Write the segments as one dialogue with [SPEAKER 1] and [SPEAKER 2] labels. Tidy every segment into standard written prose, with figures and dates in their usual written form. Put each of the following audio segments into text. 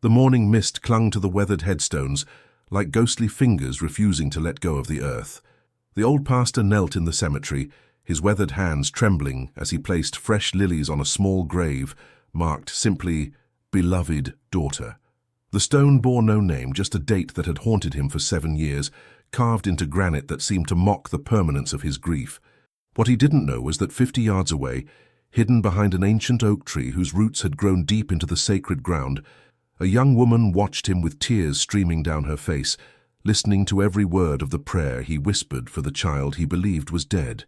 [SPEAKER 1] The morning mist clung to the weathered headstones, like ghostly fingers refusing to let go of the earth. The old pastor knelt in the cemetery, his weathered hands trembling as he placed fresh lilies on a small grave, marked simply, "Beloved Daughter." The stone bore no name, just a date that had haunted him for 7 years, carved into granite that seemed to mock the permanence of his grief. What he didn't know was that 50 yards away, hidden behind an ancient oak tree whose roots had grown deep into the sacred ground, a young woman watched him with tears streaming down her face, listening to every word of the prayer he whispered for the child he believed was dead.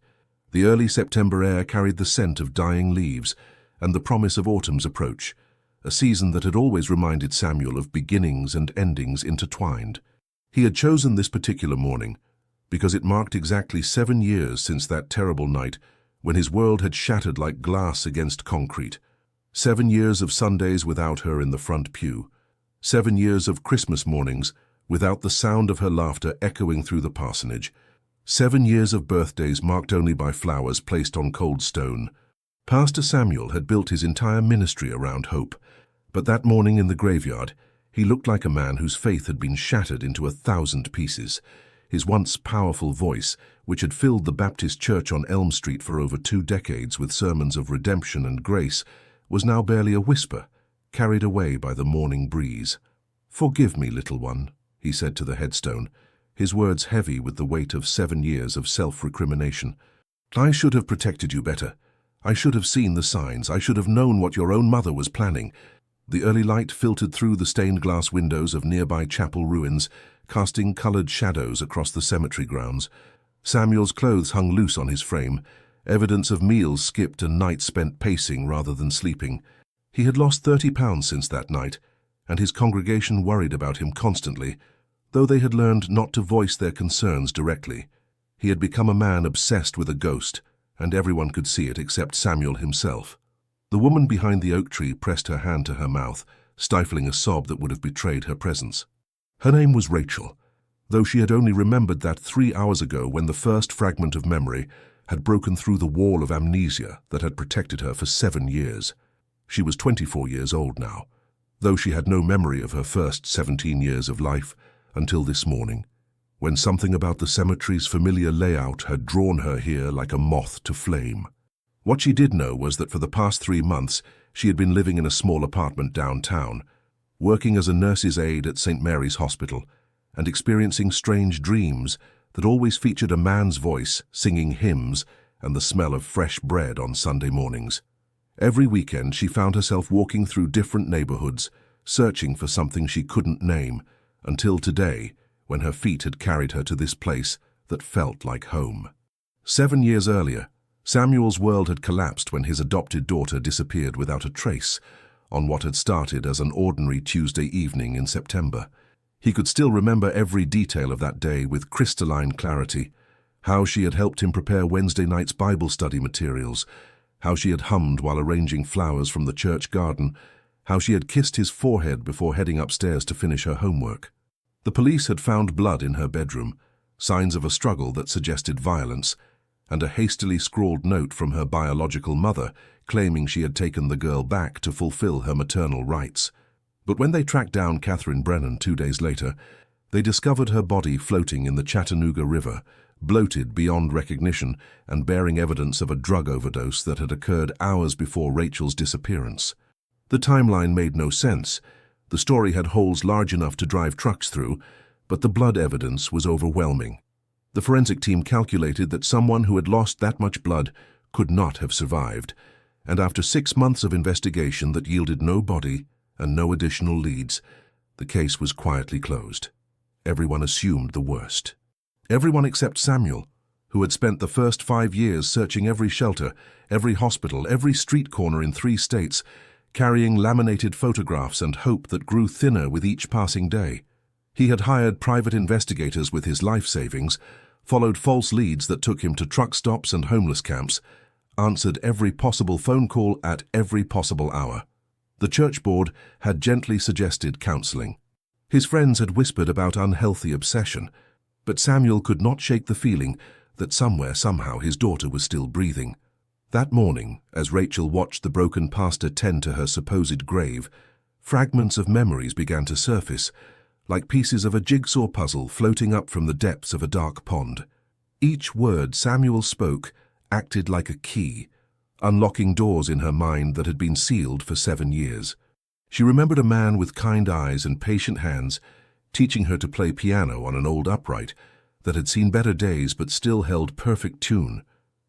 [SPEAKER 1] The early September air carried the scent of dying leaves and the promise of autumn's approach, a season that had always reminded Samuel of beginnings and endings intertwined. He had chosen this particular morning because it marked exactly 7 years since that terrible night when his world had shattered like glass against concrete. 7 years of Sundays without her in the front pew. 7 years of Christmas mornings without the sound of her laughter echoing through the parsonage. 7 years of birthdays marked only by flowers placed on cold stone. Pastor Samuel had built his entire ministry around hope, but that morning in the graveyard, he looked like a man whose faith had been shattered into 1,000 pieces. His once powerful voice, which had filled the Baptist church on Elm Street for over 2 decades with sermons of redemption and grace, was now barely a whisper, carried away by the morning breeze. "Forgive me, little one," he said to the headstone, his words heavy with the weight of 7 years of self-recrimination. "I should have protected you better. I should have seen the signs. I should have known what your own mother was planning." The early light filtered through the stained glass windows of nearby chapel ruins, casting colored shadows across the cemetery grounds. Samuel's clothes hung loose on his frame, evidence of meals skipped and nights spent pacing rather than sleeping. He had lost 30 pounds since that night, and his congregation worried about him constantly, though they had learned not to voice their concerns directly. He had become a man obsessed with a ghost, and everyone could see it except Samuel himself. The woman behind the oak tree pressed her hand to her mouth, stifling a sob that would have betrayed her presence. Her name was Rachel, though she had only remembered that 3 hours ago when the first fragment of memory had broken through the wall of amnesia that had protected her for 7 years. She was 24 years old now, though she had no memory of her first 17 years of life until this morning, when something about the cemetery's familiar layout had drawn her here like a moth to flame. What she did know was that for the past 3 months she had been living in a small apartment downtown, working as a nurse's aide at St. Mary's Hospital, and experiencing strange dreams that always featured a man's voice singing hymns and the smell of fresh bread on Sunday mornings. Every weekend she found herself walking through different neighborhoods, searching for something she couldn't name, until today, when her feet had carried her to this place that felt like home. 7 years earlier, Samuel's world had collapsed when his adopted daughter disappeared without a trace on what had started as an ordinary Tuesday evening in September. He could still remember every detail of that day with crystalline clarity: how she had helped him prepare Wednesday night's Bible study materials, how she had hummed while arranging flowers from the church garden, how she had kissed his forehead before heading upstairs to finish her homework. The police had found blood in her bedroom, signs of a struggle that suggested violence, and a hastily scrawled note from her biological mother claiming she had taken the girl back to fulfill her maternal rights. But when they tracked down Catherine Brennan 2 days later, they discovered her body floating in the Chattanooga River, bloated beyond recognition and bearing evidence of a drug overdose that had occurred hours before Rachel's disappearance. The timeline made no sense. The story had holes large enough to drive trucks through, but the blood evidence was overwhelming. The forensic team calculated that someone who had lost that much blood could not have survived, and after 6 months of investigation that yielded no body and no additional leads, the case was quietly closed. Everyone assumed the worst. Everyone except Samuel, who had spent the first 5 years searching every shelter, every hospital, every street corner in 3 states, carrying laminated photographs and hope that grew thinner with each passing day. He had hired private investigators with his life savings, followed false leads that took him to truck stops and homeless camps, answered every possible phone call at every possible hour. The church board had gently suggested counseling. His friends had whispered about unhealthy obsession, but Samuel could not shake the feeling that somewhere, somehow, his daughter was still breathing. That morning, as Rachel watched the broken pastor tend to her supposed grave, Fragments of memories began to surface, like pieces of a jigsaw puzzle floating up from the depths of a dark pond. Each word Samuel spoke acted like a key, unlocking doors in her mind that had been sealed for 7 years. She remembered a man with kind eyes and patient hands teaching her to play piano on an old upright that had seen better days but still held perfect tune.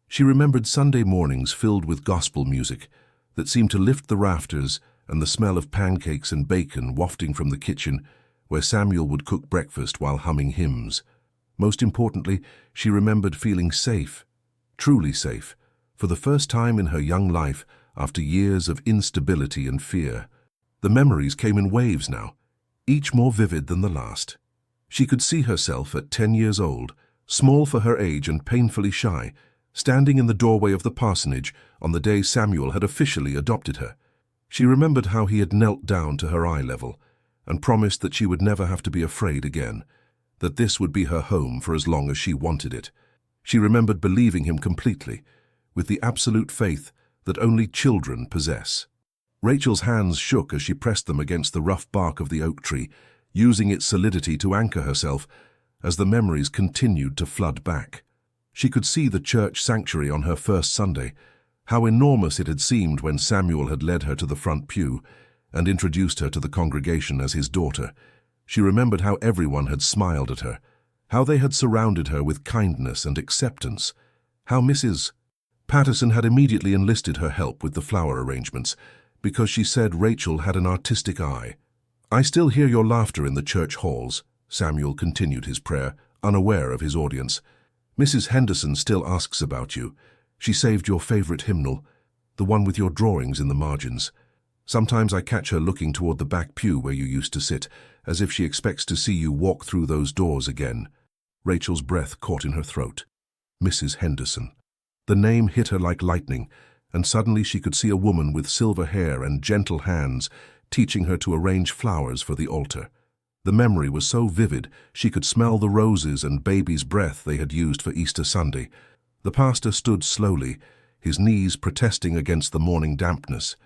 [SPEAKER 1] She remembered Sunday mornings filled with gospel music that seemed to lift the rafters, and the smell of pancakes and bacon wafting from the kitchen where Samuel would cook breakfast while humming hymns. Most importantly, she remembered feeling safe, truly safe, for the first time in her young life after years of instability and fear. The memories came in waves now, each more vivid than the last. She could see herself at 10 years old, small for her age and painfully shy, standing in the doorway of the parsonage on the day Samuel had officially adopted her. She remembered how he had knelt down to her eye level and promised that she would never have to be afraid again, that this would be her home for as long as she wanted it. She remembered believing him completely, with the absolute faith that only children possess. Rachel's hands shook as she pressed them against the rough bark of the oak tree, using its solidity to anchor herself as the memories continued to flood back. She could see the church sanctuary on her first Sunday, how enormous it had seemed when Samuel had led her to the front pew and introduced her to the congregation as his daughter. She remembered how everyone had smiled at her, how they had surrounded her with kindness and acceptance, how Mrs. Patterson had immediately enlisted her help with the flower arrangements because she said Rachel had an artistic eye. "I still hear your laughter in the church halls," Samuel continued his prayer, unaware of his audience. "Mrs. Henderson still asks about you. She saved your favorite hymnal, the one with your drawings in the margins. Sometimes I catch her looking toward the back pew where you used to sit, as if she expects to see you walk through those doors again." Rachel's breath caught in her throat. Mrs. Henderson. The name hit her like lightning, and suddenly she could see a woman with silver hair and gentle hands teaching her to arrange flowers for the altar. The memory was so vivid she could smell the roses and baby's breath they had used for Easter Sunday. The pastor stood slowly, his knees protesting against the morning dampness.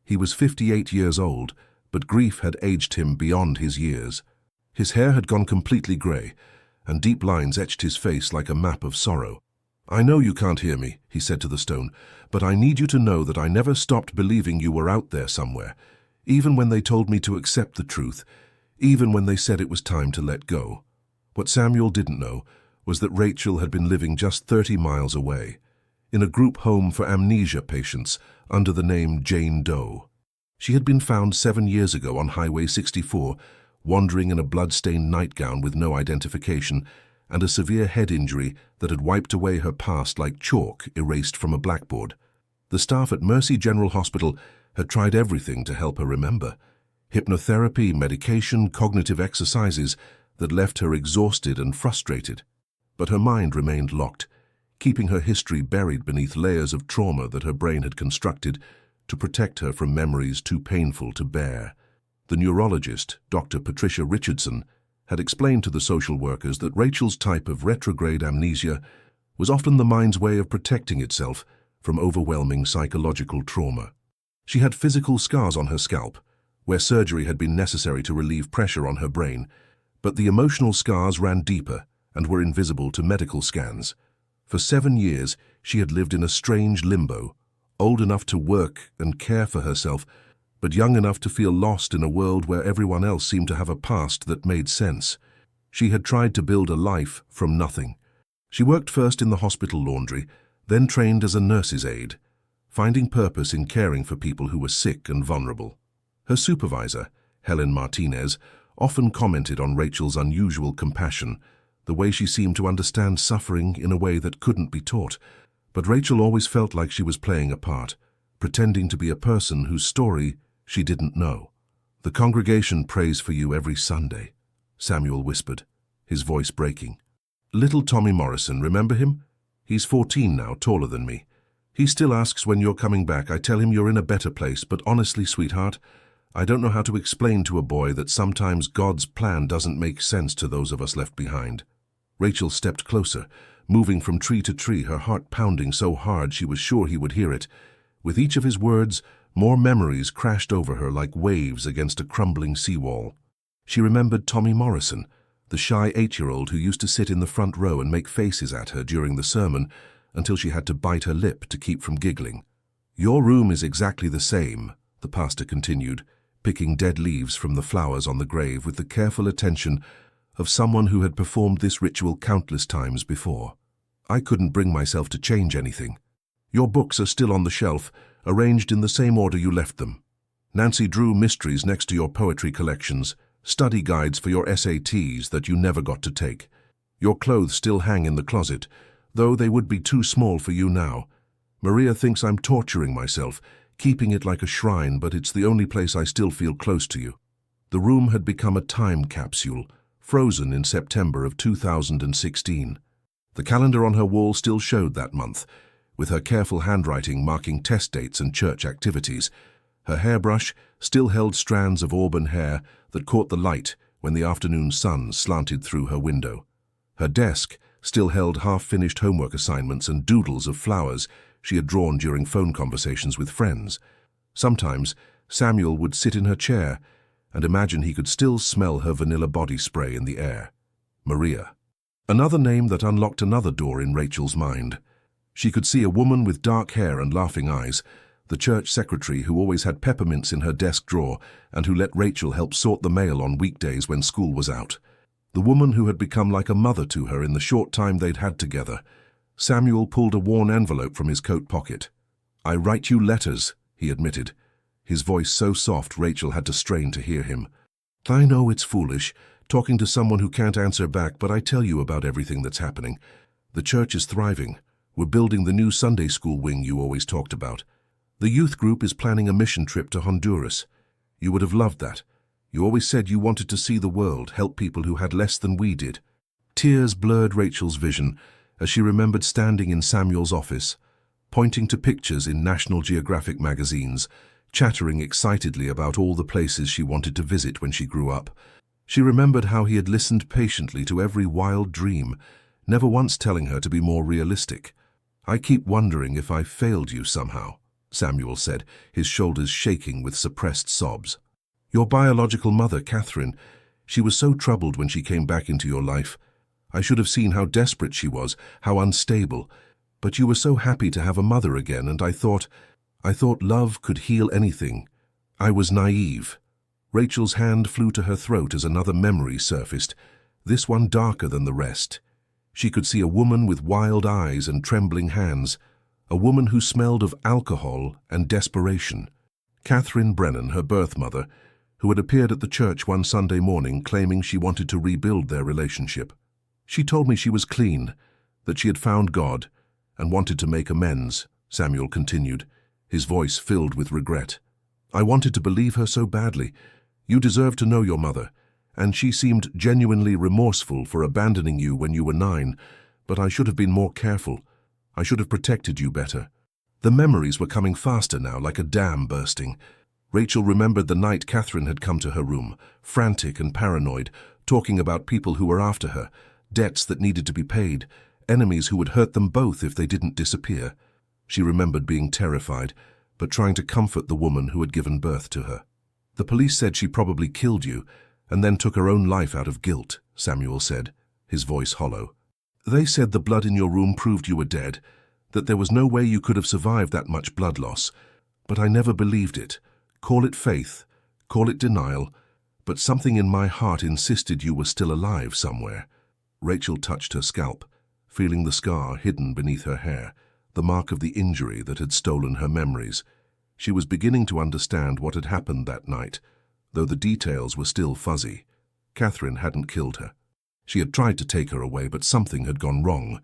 [SPEAKER 1] He was 58 years old, but grief had aged him beyond his years. His hair had gone completely grey, and deep lines etched his face like a map of sorrow. "I know you can't hear me," he said to the stone, "but I need you to know that I never stopped believing you were out there somewhere, even when they told me to accept the truth, even when they said it was time to let go." What Samuel didn't know was that Rachel had been living just 30 miles away, in a group home for amnesia patients under the name Jane Doe. She had been found 7 years ago on Highway 64, wandering in a blood-stained nightgown with no identification and a severe head injury that had wiped away her past like chalk erased from a blackboard. The staff at Mercy General Hospital had tried everything to help her remember: hypnotherapy, medication, cognitive exercises that left her exhausted and frustrated. But her mind remained locked, keeping her history buried beneath layers of trauma that her brain had constructed to protect her from memories too painful to bear. The neurologist, Dr. Patricia Richardson, had explained to the social workers that Rachel's type of retrograde amnesia was often the mind's way of protecting itself from overwhelming psychological trauma. She had physical scars on her scalp, where surgery had been necessary to relieve pressure on her brain, but the emotional scars ran deeper and were invisible to medical scans. For 7 years, she had lived in a strange limbo, old enough to work and care for herself, but young enough to feel lost in a world where everyone else seemed to have a past that made sense. She had tried to build a life from nothing. She worked first in the hospital laundry, then trained as a nurse's aide, finding purpose in caring for people who were sick and vulnerable. Her supervisor, Helen Martinez, often commented on Rachel's unusual compassion, the way she seemed to understand suffering in a way that couldn't be taught. But Rachel always felt like she was playing a part, pretending to be a person whose story she didn't know. "The congregation prays for you every Sunday," Samuel whispered, his voice breaking. "Little Tommy Morrison, remember him? He's 14 now, taller than me. He still asks when you're coming back. I tell him you're in a better place, but honestly, sweetheart, I don't know how to explain to a boy that sometimes God's plan doesn't make sense to those of us left behind." Rachel stepped closer, moving from tree to tree, her heart pounding so hard she was sure he would hear it. With each of his words, More memories crashed over her like waves against a crumbling seawall. She remembered Tommy Morrison, the shy 8-year-old who used to sit in the front row and make faces at her during the sermon until she had to bite her lip to keep from giggling. "Your room is exactly the same," the pastor continued, picking dead leaves from the flowers on the grave with the careful attention of someone who had performed this ritual countless times before. "I couldn't bring myself to change anything. Your books are still on the shelf, arranged in the same order you left them. Nancy drew mysteries next to your poetry collections, study guides for your SATs that you never got to take. Your clothes still hang in the closet, though they would be too small for you now. Maria thinks I'm torturing myself, keeping it like a shrine, but it's the only place I still feel close to you." The room had become a time capsule, frozen in September of 2016. The calendar on her wall still showed that month, with her careful handwriting marking test dates and church activities. Her hairbrush still held strands of auburn hair that caught the light when the afternoon sun slanted through her window. Her desk still held half-finished homework assignments and doodles of flowers she had drawn during phone conversations with friends. Sometimes Samuel would sit in her chair and imagine he could still smell her vanilla body spray in the air. Maria. Another name that unlocked another door in Rachel's mind. She could see a woman with dark hair and laughing eyes, the church secretary who always had peppermints in her desk drawer and who let Rachel help sort the mail on weekdays when school was out. The woman who had become like a mother to her in the short time they'd had together. Samuel pulled a worn envelope from his coat pocket. "I write you letters," he admitted, his voice so soft Rachel had to strain to hear him. "I know it's foolish, talking to someone who can't answer back, but I tell you about everything that's happening. The church is thriving. We're building the new Sunday school wing you always talked about. The youth group is planning a mission trip to Honduras. You would have loved that. You always said you wanted to see the world, help people who had less than we did." Tears blurred Rachel's vision as she remembered standing in Samuel's office, pointing to pictures in National Geographic magazines, chattering excitedly about all the places she wanted to visit when she grew up. She remembered how he had listened patiently to every wild dream, never once telling her to be more realistic. "I keep wondering if I failed you somehow," Samuel said, his shoulders shaking with suppressed sobs. "Your biological mother, Catherine, she was so troubled when she came back into your life. I should have seen how desperate she was, how unstable. But you were so happy to have a mother again, and I thought love could heal anything. I was naive." Rachel's hand flew to her throat as another memory surfaced, this one darker than the rest. She could see a woman with wild eyes and trembling hands, a woman who smelled of alcohol and desperation. Catherine Brennan, her birth mother, who had appeared at the church one Sunday morning claiming she wanted to rebuild their relationship. "She told me she was clean, that she had found God, and wanted to make amends," Samuel continued, his voice filled with regret. "I wanted to believe her so badly. You deserve to know your mother, and she seemed genuinely remorseful for abandoning you when you were 9, but I should have been more careful. I should have protected you better." The memories were coming faster now, like a dam bursting. Rachel remembered the night Catherine had come to her room, frantic and paranoid, talking about people who were after her, debts that needed to be paid, enemies who would hurt them both if they didn't disappear. She remembered being terrified, but trying to comfort the woman who had given birth to her. "The police said she probably killed you, and then took her own life out of guilt," Samuel said, his voice hollow. "They said the blood in your room proved you were dead, that there was no way you could have survived that much blood loss. But I never believed it. Call it faith, call it denial, but something in my heart insisted you were still alive somewhere." Rachel touched her scalp, feeling the scar hidden beneath her hair, the mark of the injury that had stolen her memories. She was beginning to understand what had happened that night, though the details were still fuzzy. Catherine hadn't killed her. She had tried to take her away, but something had gone wrong.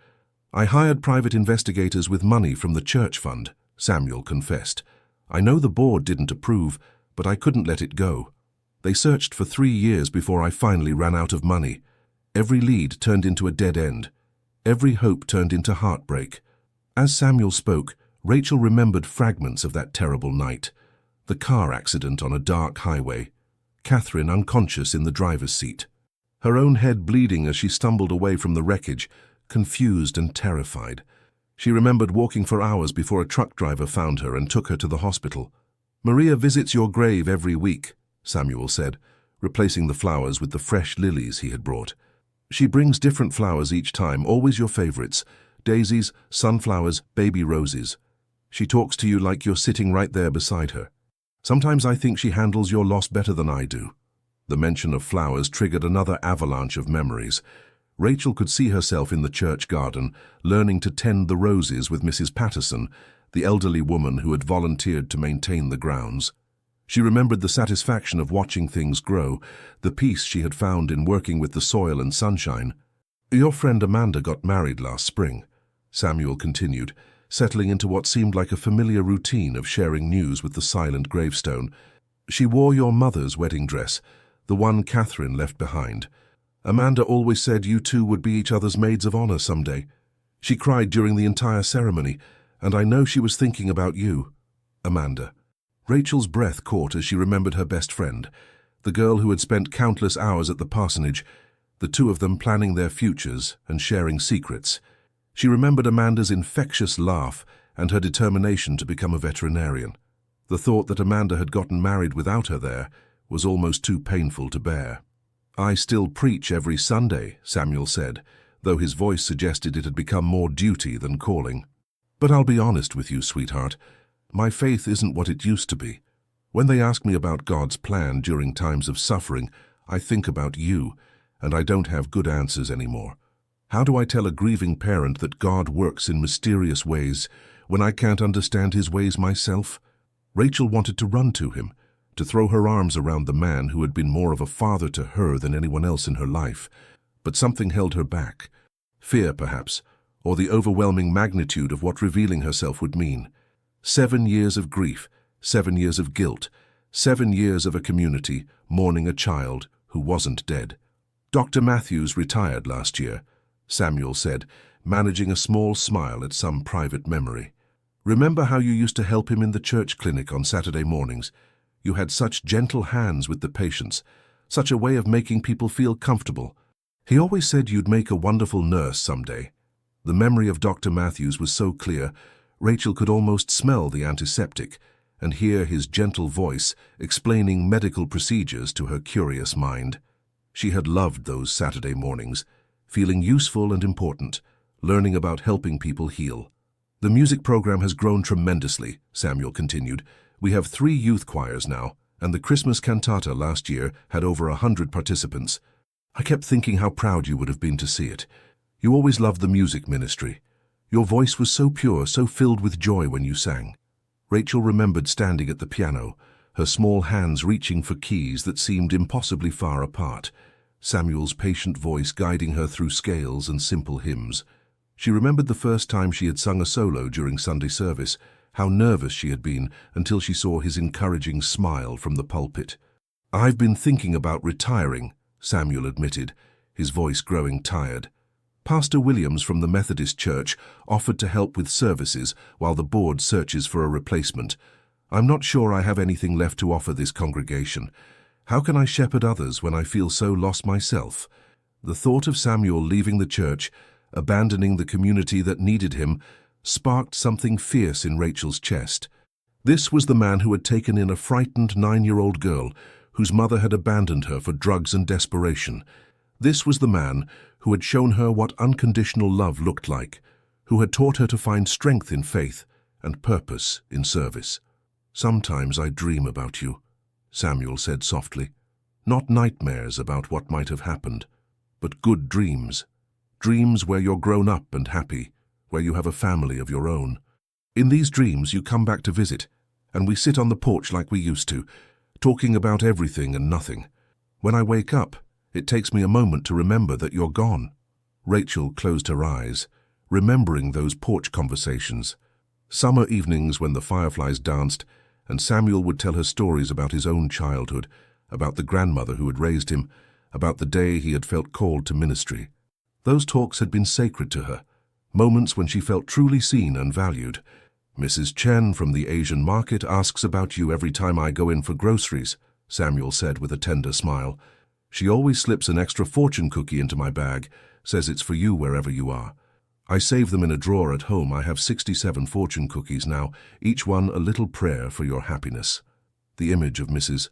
[SPEAKER 1] "I hired private investigators with money from the church fund," Samuel confessed. "I know the board didn't approve, but I couldn't let it go. They searched for 3 years before I finally ran out of money. Every lead turned into a dead end. Every hope turned into heartbreak." As Samuel spoke, Rachel remembered fragments of that terrible night. The car accident on a dark highway. Catherine unconscious in the driver's seat. Her own head bleeding as she stumbled away from the wreckage, confused and terrified. She remembered walking for hours before a truck driver found her and took her to the hospital. Maria visits your grave every week, Samuel said, replacing the flowers with the fresh lilies he had brought. She brings different flowers each time, always your favorites: daisies, sunflowers, baby roses. She talks to you like you're sitting right there beside her. Sometimes I think she handles your loss better than I do. The mention of flowers triggered another avalanche of memories. Rachel could see herself in the church garden, learning to tend the roses with Mrs. Patterson, the elderly woman who had volunteered to maintain the grounds. She remembered the satisfaction of watching things grow, the peace she had found in working with the soil and sunshine. Your friend Amanda got married last spring, Samuel continued, settling into what seemed like a familiar routine of sharing news with the silent gravestone. She wore your mother's wedding dress, the one Catherine left behind. Amanda always said you two would be each other's maids of honor someday. She cried during the entire ceremony, and I know she was thinking about you. Amanda. Rachel's breath caught as she remembered her best friend, the girl who had spent countless hours at the parsonage, the two of them planning their futures and sharing secrets. She remembered Amanda's infectious laugh and her determination to become a veterinarian. The thought that Amanda had gotten married without her there was almost too painful to bear. I still preach every Sunday, Samuel said, though his voice suggested it had become more duty than calling. But I'll be honest with you, sweetheart. My faith isn't what it used to be. When they ask me about God's plan during times of suffering, I think about you, and I don't have good answers anymore. How do I tell a grieving parent that God works in mysterious ways when I can't understand his ways myself? Rachel wanted to run to him, to throw her arms around the man who had been more of a father to her than anyone else in her life. But something held her back. Fear, perhaps, or the overwhelming magnitude of what revealing herself would mean. 7 years of grief, 7 years of guilt, 7 years of a community mourning a child who wasn't dead. Dr. Matthews retired last year, Samuel said, managing a small smile at some private memory. Remember how you used to help him in the church clinic on Saturday mornings? You had such gentle hands with the patients, such a way of making people feel comfortable. He always said you'd make a wonderful nurse someday. The memory of Dr. Matthews was so clear, Rachel could almost smell the antiseptic and hear his gentle voice explaining medical procedures to her curious mind. She had loved those Saturday mornings, feeling useful and important, learning about helping people heal. The music program has grown tremendously, Samuel continued. We have 3 youth choirs now, and the Christmas cantata last year had over 100 participants. I kept thinking how proud you would have been to see it. You always loved the music ministry. Your voice was so pure, so filled with joy when you sang. Rachel remembered standing at the piano, her small hands reaching for keys that seemed impossibly far apart, Samuel's patient voice guiding her through scales and simple hymns. She remembered the first time she had sung a solo during Sunday service, how nervous she had been until she saw his encouraging smile from the pulpit. I've been thinking about retiring, Samuel admitted, his voice growing tired. Pastor Williams from the Methodist Church offered to help with services while the board searches for a replacement. I'm not sure I have anything left to offer this congregation. How can I shepherd others when I feel so lost myself? The thought of Samuel leaving the church, abandoning the community that needed him, sparked something fierce in Rachel's chest. This was the man who had taken in a frightened 9-year-old girl whose mother had abandoned her for drugs and desperation. This was the man who had shown her what unconditional love looked like, who had taught her to find strength in faith and purpose in service. Sometimes I dream about you, Samuel said softly. Not nightmares about what might have happened, but good dreams. Dreams where you're grown up and happy, where you have a family of your own. In these dreams you come back to visit, and we sit on the porch like we used to, talking about everything and nothing. When I wake up, it takes me a moment to remember that you're gone. Rachel closed her eyes, remembering those porch conversations. Summer evenings when the fireflies danced, and Samuel would tell her stories about his own childhood, about the grandmother who had raised him, about the day he had felt called to ministry. Those talks had been sacred to her, moments when she felt truly seen and valued. Mrs. Chen from the Asian market asks about you every time I go in for groceries, Samuel said with a tender smile. She always slips an extra fortune cookie into my bag, says it's for you wherever you are. I save them in a drawer at home. I have 67 fortune cookies now, each one a little prayer for your happiness. The image of Mrs.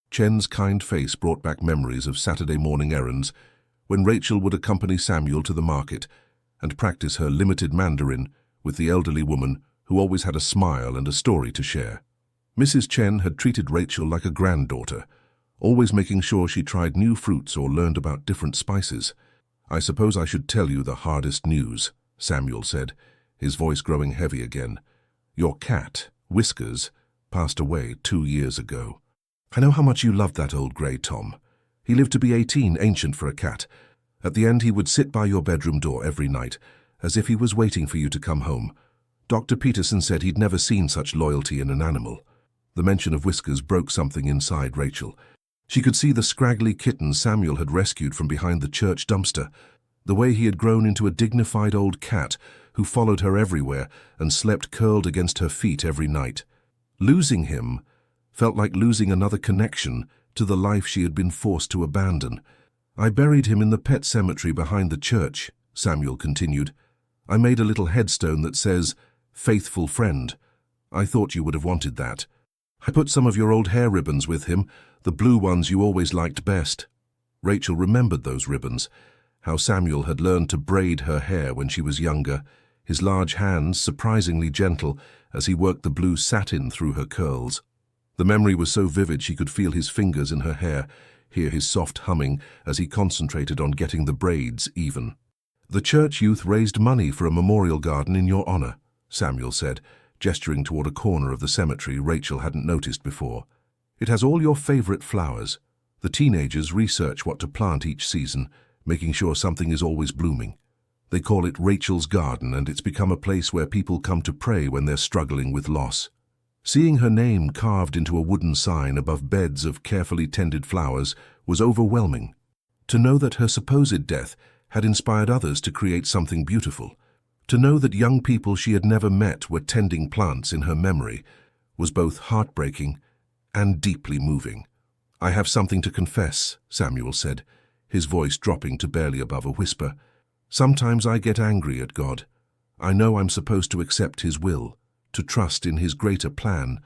[SPEAKER 1] Chen's kind face brought back memories of Saturday morning errands when Rachel would accompany Samuel to the market and practice her limited Mandarin with the elderly woman who always had a smile and a story to share. Mrs. Chen had treated Rachel like a granddaughter, always making sure she tried new fruits or learned about different spices. "I suppose I should tell you the hardest news," Samuel said, his voice growing heavy again. "Your cat, Whiskers, passed away 2 years ago. I know how much you loved that old grey Tom. He lived to be 18, ancient for a cat. At the end he would sit by your bedroom door every night, as if he was waiting for you to come home. Dr. Peterson said he'd never seen such loyalty in an animal." The mention of Whiskers broke something inside Rachel. She could see the scraggly kitten Samuel had rescued from behind the church dumpster, the way he had grown into a dignified old cat who followed her everywhere and slept curled against her feet every night. Losing him felt like losing another connection to the life she had been forced to abandon. "I buried him in the pet cemetery behind the church," Samuel continued. "I made a little headstone that says, 'Faithful Friend.' I thought you would have wanted that. I put some of your old hair ribbons with him, the blue ones you always liked best." Rachel remembered those ribbons, how Samuel had learned to braid her hair when she was younger, his large hands surprisingly gentle as he worked the blue satin through her curls. The memory was so vivid she could feel his fingers in her hair, hear his soft humming as he concentrated on getting the braids even. "The church youth raised money for a memorial garden in your honor," Samuel said, gesturing toward a corner of the cemetery Rachel hadn't noticed before. "It has all your favorite flowers. The teenagers research what to plant each season, making sure something is always blooming. They call it Rachel's Garden, and it's become a place where people come to pray when they're struggling with loss." Seeing her name carved into a wooden sign above beds of carefully tended flowers was overwhelming. To know that her supposed death had inspired others to create something beautiful, to know that young people she had never met were tending plants in her memory, was both heartbreaking and deeply moving. "I have something to confess," Samuel said, his voice dropping to barely above a whisper. "Sometimes I get angry at God. I know I'm supposed to accept His will, to trust in His greater plan,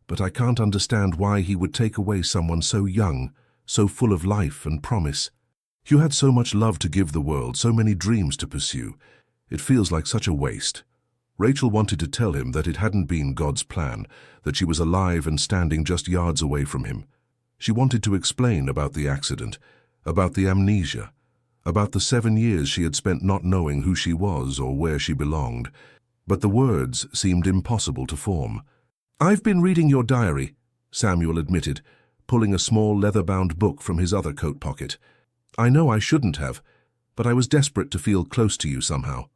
[SPEAKER 1] but I can't understand why He would take away someone so young, so full of life and promise. You had so much love to give the world, so many dreams to pursue. It feels like such a waste." Rachel wanted to tell him that it hadn't been God's plan, that she was alive and standing just yards away from him. She wanted to explain about the accident, about the amnesia, about the 7 years she had spent not knowing who she was or where she belonged, but the words seemed impossible to form. "I've been reading your diary," Samuel admitted, pulling a small leather-bound book from his other coat pocket. "I know I shouldn't have, but I was desperate to feel close to you somehow.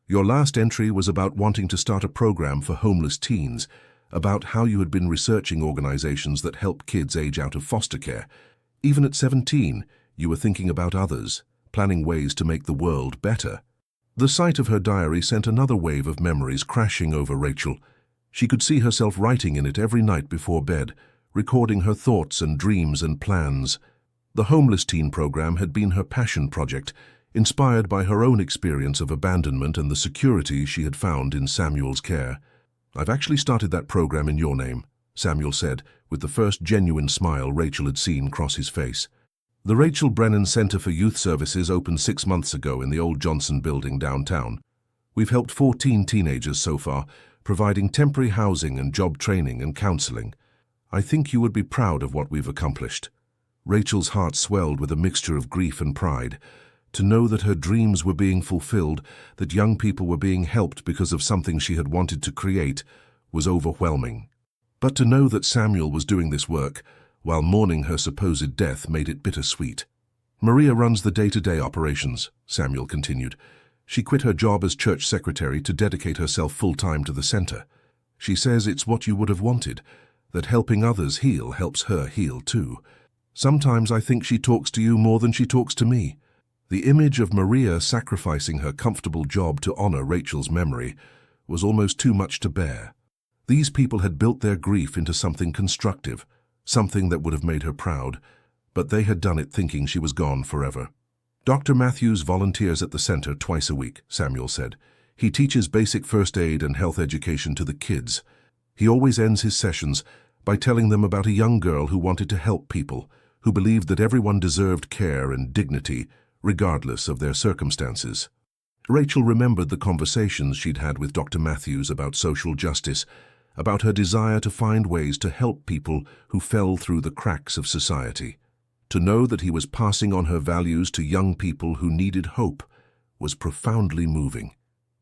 [SPEAKER 1] Your last entry was about wanting to start a program for homeless teens, about how you had been researching organizations that help kids age out of foster care. Even at 17, you were thinking about others, planning ways to make the world better." The sight of her diary sent another wave of memories crashing over Rachel. She could see herself writing in it every night before bed, recording her thoughts and dreams and plans. The homeless teen program had been her passion project, inspired by her own experience of abandonment and the security she had found in Samuel's care. "I've actually started that program in your name," Samuel said, with the first genuine smile Rachel had seen cross his face. "The Rachel Brennan Center for Youth Services opened 6 months ago in the old Johnson building downtown. We've helped 14 teenagers so far, providing temporary housing and job training and counseling. I think you would be proud of what we've accomplished." Rachel's heart swelled with a mixture of grief and pride. To know that her dreams were being fulfilled, that young people were being helped because of something she had wanted to create, was overwhelming. But to know that Samuel was doing this work, while mourning her supposed death, made it bittersweet. "Maria runs the day-to-day operations," Samuel continued. "She quit her job as church secretary to dedicate herself full-time to the center. She says it's what you would have wanted, that helping others heal helps her heal too. Sometimes I think she talks to you more than she talks to me." The image of Maria sacrificing her comfortable job to honor Rachel's memory was almost too much to bear. These people had built their grief into something constructive, something that would have made her proud, but they had done it thinking she was gone forever. "Dr. Matthews volunteers at the center twice a week," Samuel said. "He teaches basic first aid and health education to the kids. He always ends his sessions by telling them about a young girl who wanted to help people, who believed that everyone deserved care and dignity, regardless of their circumstances. Rachel remembered the conversations she'd had with Dr. Matthews about social justice, about her desire to find ways to help people who fell through the cracks of society. To know that he was passing on her values to young people who needed hope was profoundly moving.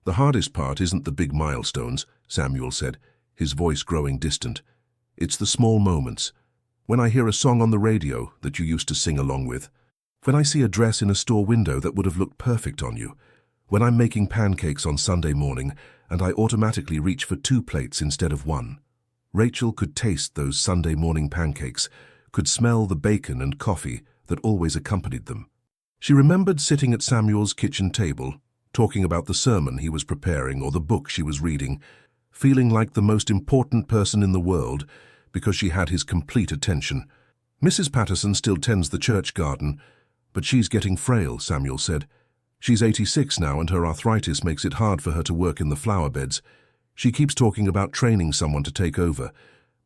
[SPEAKER 1] "The hardest part isn't the big milestones," Samuel said, his voice growing distant. "It's the small moments. When I hear a song on the radio that you used to sing along with. When I see a dress in a store window that would have looked perfect on you. When I'm making pancakes on Sunday morning and I automatically reach for 2 plates instead of 1. Rachel could taste those Sunday morning pancakes, could smell the bacon and coffee that always accompanied them. She remembered sitting at Samuel's kitchen table, talking about the sermon he was preparing or the book she was reading, feeling like the most important person in the world because she had his complete attention. "Mrs. Patterson still tends the church garden, but she's getting frail," Samuel said. "She's 86 now and her arthritis makes it hard for her to work in the flower beds. She keeps talking about training someone to take over,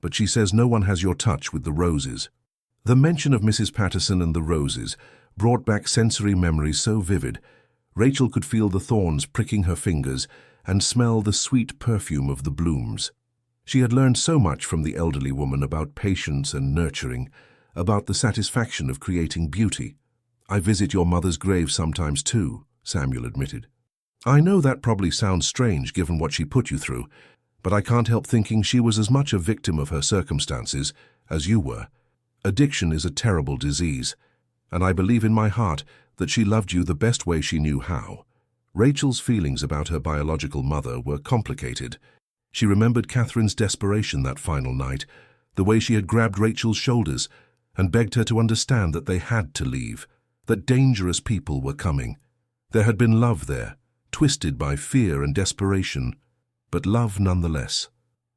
[SPEAKER 1] but she says no one has your touch with the roses." The mention of Mrs. Patterson and the roses brought back sensory memories so vivid. Rachel could feel the thorns pricking her fingers and smell the sweet perfume of the blooms. She had learned so much from the elderly woman about patience and nurturing, about the satisfaction of creating beauty. "I visit your mother's grave sometimes too," Samuel admitted. "I know that probably sounds strange given what she put you through, but I can't help thinking she was as much a victim of her circumstances as you were. Addiction is a terrible disease, and I believe in my heart that she loved you the best way she knew how." Rachel's feelings about her biological mother were complicated. She remembered Catherine's desperation that final night, the way she had grabbed Rachel's shoulders and begged her to understand that they had to leave, that dangerous people were coming. There had been love there, twisted by fear and desperation, but love nonetheless.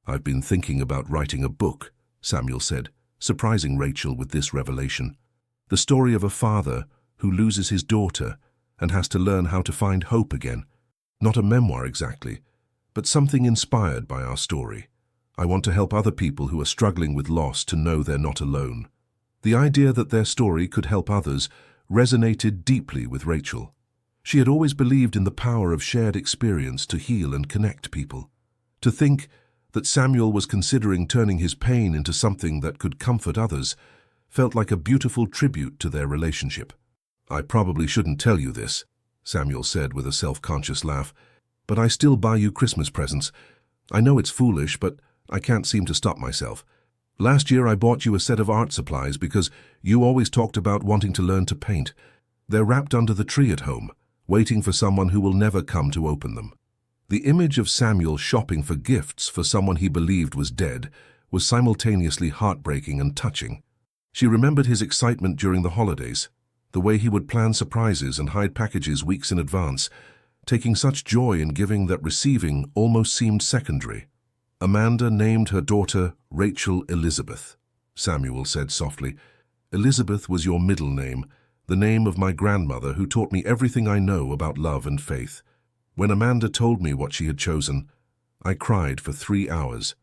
[SPEAKER 1] "I've been thinking about writing a book," Samuel said, surprising Rachel with this revelation. "The story of a father who loses his daughter and has to learn how to find hope again. Not a memoir exactly, but something inspired by our story. I want to help other people who are struggling with loss to know they're not alone." The idea that their story could help others resonated deeply with Rachel. She had always believed in the power of shared experience to heal and connect people. To think that Samuel was considering turning his pain into something that could comfort others felt like a beautiful tribute to their relationship. "I probably shouldn't tell you this," Samuel said with a self-conscious laugh, "but I still buy you Christmas presents. I know it's foolish, but I can't seem to stop myself. Last year I bought you a set of art supplies because you always talked about wanting to learn to paint. They're wrapped under the tree at home, waiting for someone who will never come to open them." The image of Samuel shopping for gifts for someone he believed was dead was simultaneously heartbreaking and touching. She remembered his excitement during the holidays, the way he would plan surprises and hide packages weeks in advance, taking such joy in giving that receiving almost seemed secondary. "Amanda named her daughter Rachel Elizabeth," Samuel said softly. "Elizabeth was your middle name, the name of my grandmother who taught me everything I know about love and faith. When Amanda told me what she had chosen, I cried for 3 hours.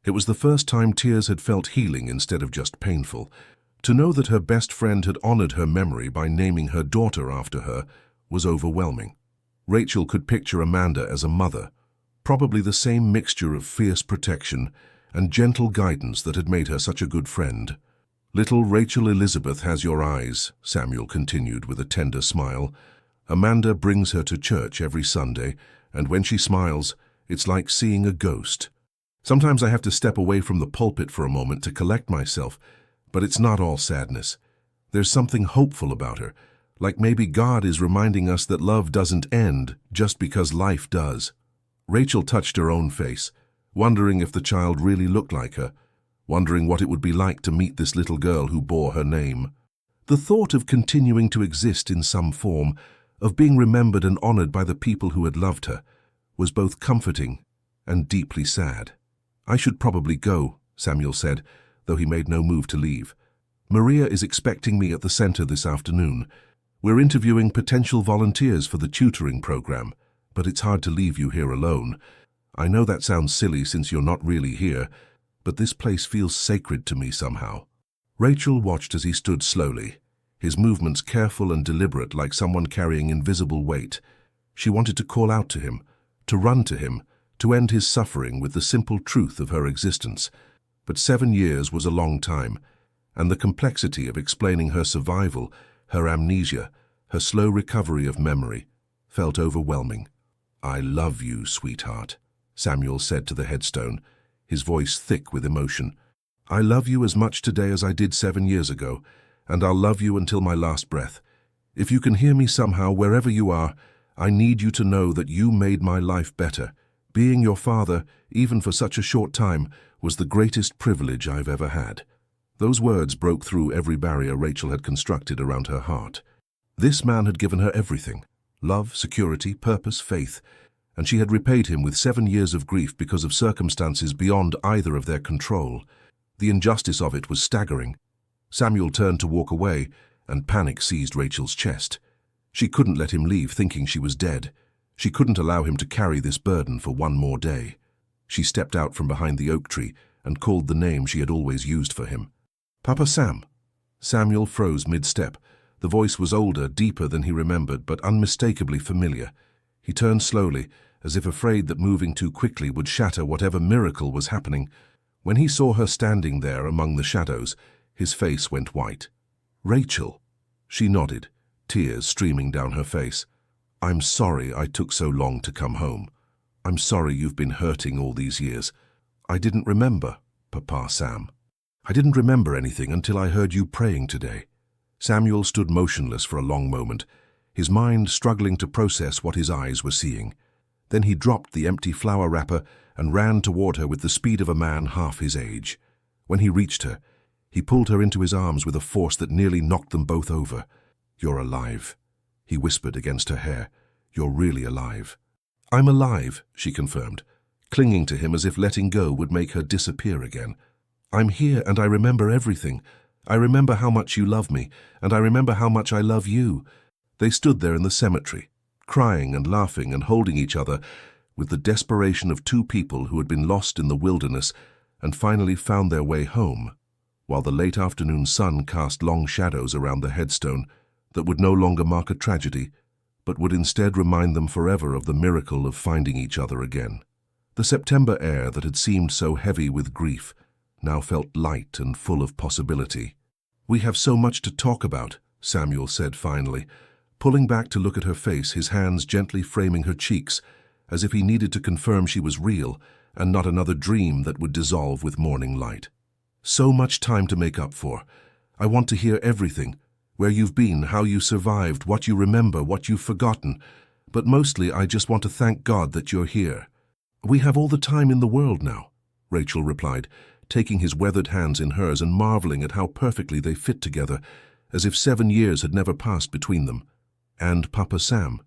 [SPEAKER 1] It was the first time tears had felt healing instead of just painful. To know that her best friend had honored her memory by naming her daughter after her was overwhelming." Rachel could picture Amanda as a mother, probably the same mixture of fierce protection and gentle guidance that had made her such a good friend. "Little Rachel Elizabeth has your eyes," Samuel continued with a tender smile. "Amanda brings her to church every Sunday, and when she smiles, it's like seeing a ghost. Sometimes I have to step away from the pulpit for a moment to collect myself, but it's not all sadness. There's something hopeful about her, like maybe God is reminding us that love doesn't end just because life does." Rachel touched her own face, wondering if the child really looked like her, wondering what it would be like to meet this little girl who bore her name. The thought of continuing to exist in some form, of being remembered and honored by the people who had loved her, was both comforting and deeply sad. "I should probably go," Samuel said, though he made no move to leave. "Maria is expecting me at the center this afternoon. We're interviewing potential volunteers for the tutoring program, but it's hard to leave you here alone. I know that sounds silly since you're not really here, but this place feels sacred to me somehow." Rachel watched as he stood slowly, his movements careful and deliberate like someone carrying invisible weight. She wanted to call out to him, to run to him, to end his suffering with the simple truth of her existence. But 7 years was a long time, and the complexity of explaining her survival, her amnesia, her slow recovery of memory, felt overwhelming. "I love you, sweetheart," Samuel said to the headstone, his voice thick with emotion. "I love you as much today as I did 7 years ago, and I'll love you until my last breath. If you can hear me somehow, wherever you are, I need you to know that you made my life better. Being your father, even for such a short time, was the greatest privilege I've ever had." Those words broke through every barrier Rachel had constructed around her heart. This man had given her everything: love, security, purpose, faith, and she had repaid him with 7 years of grief because of circumstances beyond either of their control. The injustice of it was staggering. Samuel turned to walk away, and panic seized Rachel's chest. She couldn't let him leave thinking she was dead. She couldn't allow him to carry this burden for one more day. She stepped out from behind the oak tree and called the name she had always used for him. "Papa Sam." Samuel froze mid-step. The voice was older, deeper than he remembered, but unmistakably familiar. He turned slowly, as if afraid that moving too quickly would shatter whatever miracle was happening. When he saw her standing there among the shadows, his face went white. "Rachel." She nodded, tears streaming down her face. "I'm sorry I took so long to come home. I'm sorry you've been hurting all these years. I didn't remember, Papa Sam. I didn't remember anything until I heard you praying today." Samuel stood motionless for a long moment, his mind struggling to process what his eyes were seeing. Then he dropped the empty flower wrapper and ran toward her with the speed of a man half his age. When he reached her, he pulled her into his arms with a force that nearly knocked them both over. "You're alive," he whispered against her hair. "You're really alive." "I'm alive," she confirmed, clinging to him as if letting go would make her disappear again. "I'm here and I remember everything. I remember how much you love me, and I remember how much I love you." They stood there in the cemetery, crying and laughing and holding each other with the desperation of two people who had been lost in the wilderness and finally found their way home, while the late afternoon sun cast long shadows around the headstone that would no longer mark a tragedy, but would instead remind them forever of the miracle of finding each other again. The September air that had seemed so heavy with grief now felt light and full of possibility. "We have so much to talk about," Samuel said finally, pulling back to look at her face, his hands gently framing her cheeks, as if he needed to confirm she was real and not another dream that would dissolve with morning light. "So much time to make up for. I want to hear everything: where you've been, how you survived, what you remember, what you've forgotten. But mostly I just want to thank God that you're here." "We have all the time in the world now," Rachel replied, taking his weathered hands in hers and marveling at how perfectly they fit together, as if 7 years had never passed between them. "And Papa Sam,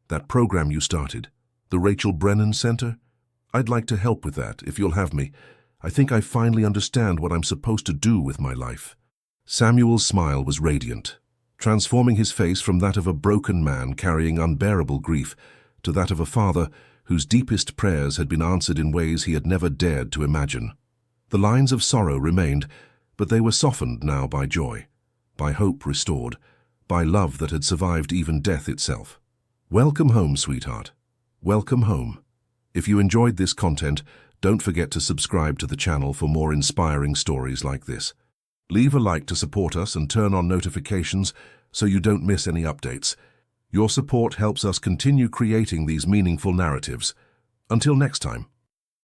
[SPEAKER 1] that program you started, the Rachel Brennan Center? I'd like to help with that, if you'll have me. I think I finally understand what I'm supposed to do with my life." Samuel's smile was radiant, transforming his face from that of a broken man carrying unbearable grief to that of a father whose deepest prayers had been answered in ways he had never dared to imagine. The lines of sorrow remained, but they were softened now by joy, by hope restored, by love that had survived even death itself. Welcome home, sweetheart. Welcome home. If you enjoyed this content, don't forget to subscribe to the channel for more inspiring stories like this. Leave a like to support us and turn on notifications so you don't miss any updates. Your support helps us continue creating these meaningful narratives. Until next time.